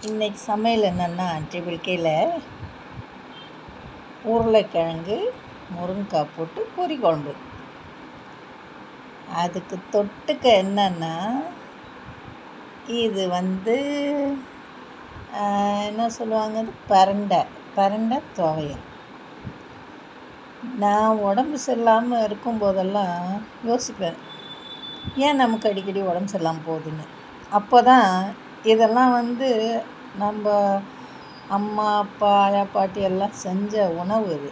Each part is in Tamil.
இன்றைக்கி சமையல் என்னென்னா ட்ரிபிள் உருளைக்கிழங்கு முருங்கைக்காய் போட்டு பொரி குழம்பு. அதுக்கு தொட்டுக்க என்னென்னா இது என்ன சொல்லுவாங்க, பரண்டை துவையல். நான் உடம்பு சரியில்லாமல் இருக்கும்போதெல்லாம் யோசிப்பேன், ஏன் நமக்கு அடிக்கடி உடம்பு சரியில்லாமல் போகுதுன்னு. அப்போ தான் இதெல்லாம் நம்ம அம்மா அப்பா ஆயா பாட்டி எல்லாம் செஞ்ச உணவு. இது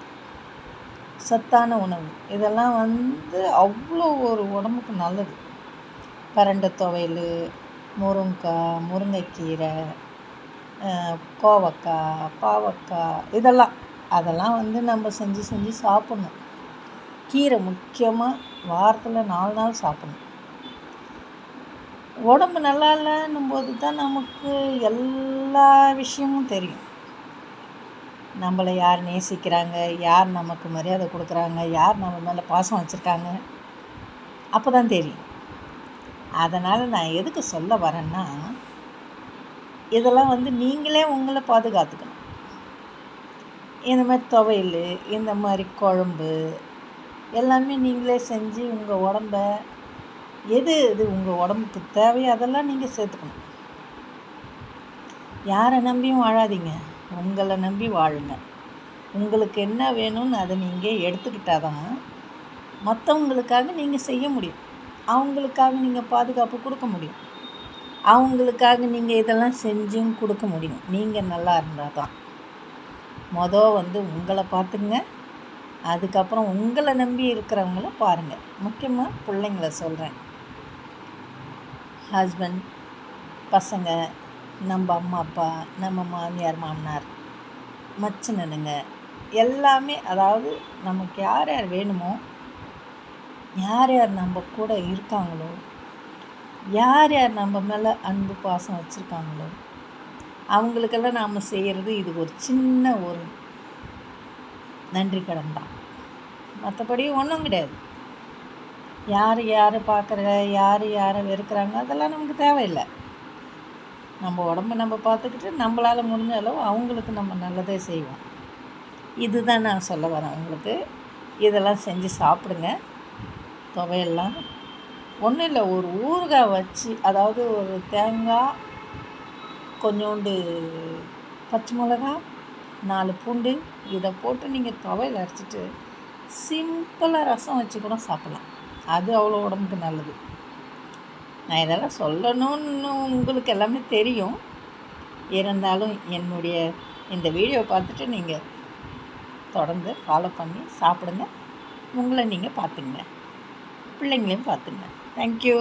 சத்தான உணவு. இதெல்லாம் அவ்வளோ ஒரு உடம்புக்கு நல்லது. பரண்டை துவையல், முருங்கைக்காய், முருங்கைக்கீரை, கோவக்காய், பாவக்காய், அதெல்லாம் நம்ம செஞ்சு சாப்பிட்ணும். கீரை முக்கியமாக வாரத்தில் 4 நாள் சாப்பிட்ணும். உடம்பு நல்லா இல்லைன்னும் போது தான் நமக்கு எல்லா விஷயமும் தெரியும். நம்மளை யார் நேசிக்கிறாங்க, யார் நமக்கு மரியாதை கொடுக்குறாங்க, யார் நம்ம மேலே பாசம் வச்சுருக்காங்க, அப்போ தான் தெரியும். அதனால் நான் எதுக்கு சொல்ல வரேன்னா, இதெல்லாம் நீங்களே உங்களை பாதுகாத்துக்கணும். இந்த மாதிரி துவையல், இந்த மாதிரி குழம்பு எல்லாமே நீங்களே செஞ்சு உங்கள் உடம்ப எது உங்கள் உடம்புக்கு தேவையோ அதெல்லாம் நீங்கள் சேர்த்துக்கணும். யாரை நம்பியும் வாழாதீங்க, உங்களை நம்பி வாழுங்க. உங்களுக்கு என்ன வேணும்னு அதை நீங்கள் எடுத்துக்கிட்டால் தான் மற்றவங்களுக்காக நீங்கள் செய்ய முடியும். அவங்களுக்காக நீங்கள் பாதுகாப்பு கொடுக்க முடியும். அவங்களுக்காக நீங்கள் இதெல்லாம் செஞ்சும் கொடுக்க முடியும். நீங்கள் நல்லா இருந்தால் தான். உங்களை பார்த்துங்க, அதுக்கப்புறம் உங்களை நம்பி இருக்கிறவங்கள பாருங்கள். முக்கியமாக பிள்ளைங்கள சொல்கிறேன். ஹஸ்பண்ட், பசங்க, நம்ம அம்மா அப்பா, நம்ம மாமியார் மாமனார், மச்சினனுங்க எல்லாமே, அதாவது நமக்கு யார் யார் வேணுமோ, யார் யார் நம்ம கூட இருக்காங்களோ, யார் யார் நம்ம மேலே அன்பு பாசம் வச்சுருக்காங்களோ அவங்களுக்கெல்லாம் நாம் செய்கிறது இது ஒரு சின்ன ஒரு நன்றி கடன் தான். மற்றபடி ஒன்றும் கிடையாது. யார் யாரை பார்க்குற, யார் யாரை வெறுக்கிறாங்க அதெல்லாம் நமக்கு தேவையில்லை. நம்ம உடம்பை நம்ம பார்த்துக்கிட்டு நம்மளால் முடிஞ்ச அளவு அவங்களுக்கு நம்ம நல்லதே செய்வோம். இதுதான் நான் சொல்ல வரேன் உங்களுக்கு. இதெல்லாம் செஞ்சு சாப்பிடுங்க. துவையெல்லாம் ஒன்றும் இல்லை, ஒரு ஊறுகாய் வச்சு, அதாவது ஒரு தேங்காய், கொஞ்சோண்டு பச்சை மிளகா, 4 பூண்டு, இதை போட்டு நீங்கள் துவையல் அரைச்சிட்டு சிம்பிளாக ரசம் வச்சு கூட சாப்பிட்லாம். அது அவ்வளோ உடம்புக்கு நல்லது. நான் இதெல்லாம் சொல்லணும்னு உங்களுக்கு எல்லாமே தெரியும். இருந்தாலும் என்னுடைய இந்த வீடியோ பார்த்துட்டு நீங்கள் தொடர்ந்து ஃபாலோ பண்ணி சாப்பிடுங்க. உங்களை நீங்கள் பார்த்துங்க, பிள்ளைங்களையும் பார்த்துங்க. தேங்க்யூ.